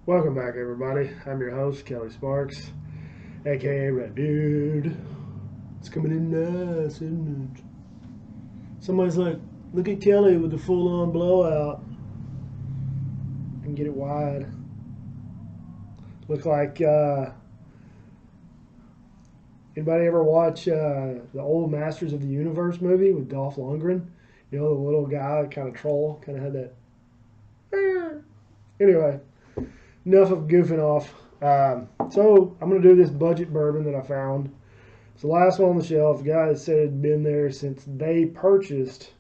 Welcome back, everybody. I'm your host, Kelly Sparks, aka Red Beard. It's coming in nice, isn't it? Somebody's like, look at Kelly with the full-on blowout. And get it wide. Look like, anybody ever watch the old Masters of the Universe movie with Dolph Lundgren? You know, the little guy, kind of troll, kind of had that. Anyway. Enough of goofing off. So I'm going to do this budget bourbon that I found. It's the last one on the shelf. The guy said it had been there since they purchased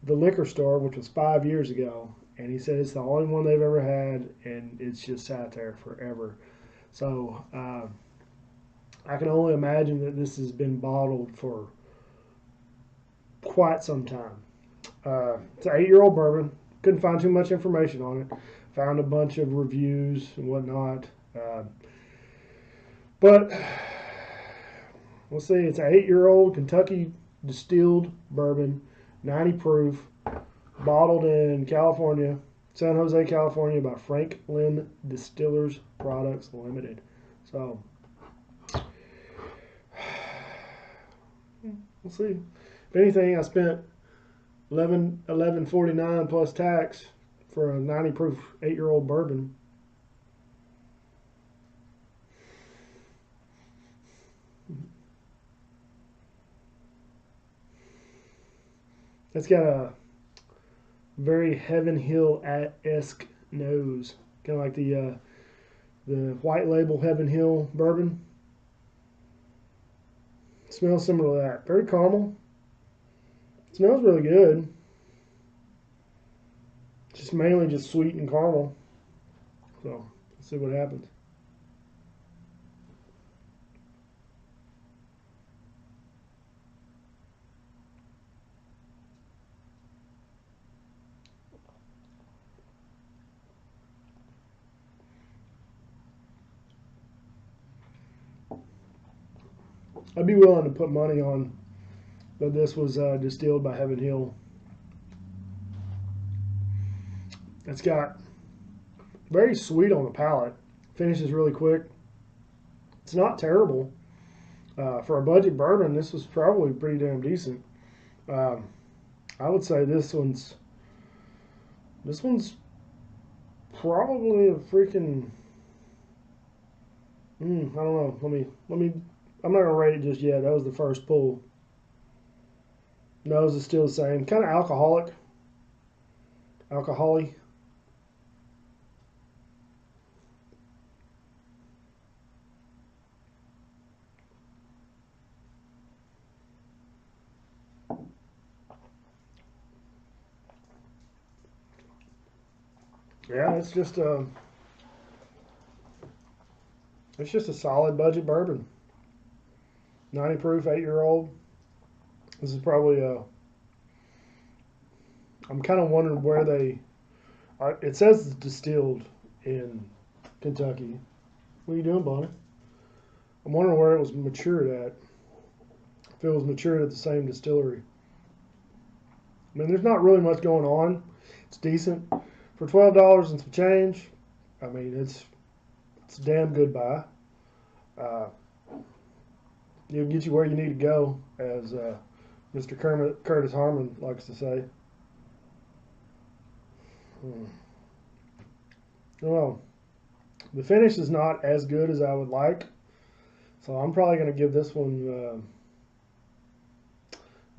the liquor store, which was 5 years ago. And he said it's the only one they've ever had, and it's just sat there forever. So I can only imagine that this has been bottled for quite some time. It's an 8-year-old bourbon. Couldn't find too much information on it. Found a bunch of reviews and whatnot. But we'll see. It's an 8-year-old Kentucky distilled bourbon, 90 proof, bottled in California, San Jose, California, by Franklin Distillers Products Limited. So we'll see. If anything, I spent $11.49 plus tax for a 90 proof 8-year-old bourbon. It's got a very Heaven Hill-esque nose, kind of like the white label Heaven Hill bourbon. It smells similar to that. Very caramel. It smells really good. Just mainly just sweet and caramel. So let's see what happens. I'd be willing to put money on that this was distilled by Heaven Hill. It's got very sweet on the palate. Finishes really quick. It's not terrible. For a budget bourbon, this was probably pretty damn decent. I would say this one's probably a freaking I don't know. Let me I'm not gonna rate it just yet. That was the first pull. Nose is still the same. Kind of alcoholic. Alcohol-y. Yeah, it's just a solid budget bourbon. 90 proof, 8-year-old. This is probably I'm kind of wondering where they. It says it's distilled in Kentucky. What are you doing, Bonnie? I'm wondering where it was matured at. If it was matured at the same distillery. I mean, there's not really much going on. It's decent. For $12 and some change, I mean, it's a damn good buy. It'll get you where you need to go, as Mr. Curtis Harmon likes to say. Well, the finish is not as good as I would like, so I'm probably going to give this one,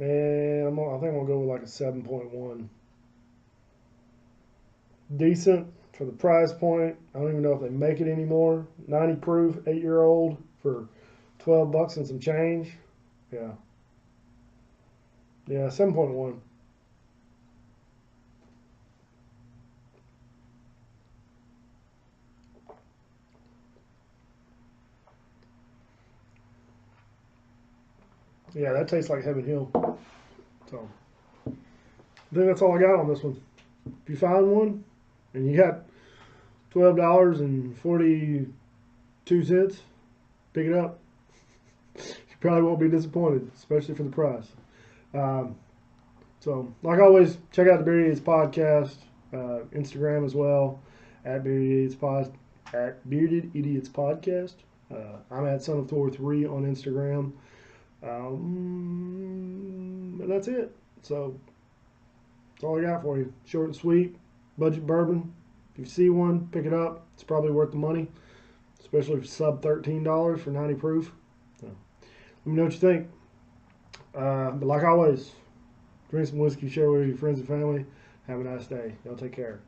I think I'm going to go with like a 7.1. Decent for the price point. I don't even know if they make it anymore. 90 proof, 8-year-old for $12 and some change. Yeah. Yeah, 7.1. Yeah, that tastes like Heaven Hill. So I think that's all I got on this one. If you find one and you got $12.42, pick it up. You probably won't be disappointed, especially for the price. So, like always, check out the Beer Idiots podcast, Instagram as well, at Bearded Idiots Podcast. I'm at Son of Thor 3 on Instagram. And that's it. So that's all I got for you. Short and sweet, budget bourbon. If you see one, pick it up. It's probably worth the money, especially for sub $13 for 90 proof. So, let me know what you think. But like always, drink some whiskey, share with your friends and family. Have a nice day. Y'all take care.